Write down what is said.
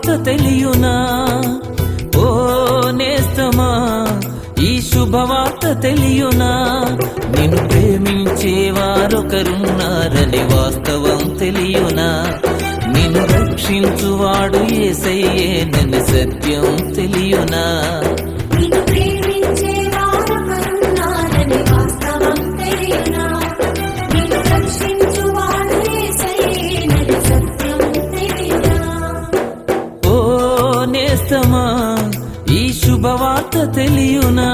శుభవార్త తెలియునా? ఓ నేస్తమా, ఈ శుభవార్త తెలియునా? నిన్ను ప్రేమించే వారొకరున్నారని వాస్తవం తెలియునా? నిన్ను రక్షించువాడు యేసయ్యేనని సత్యం తెలియునా? ఓ నేస్తమా, ఈ శుభవార్త తెలియునా?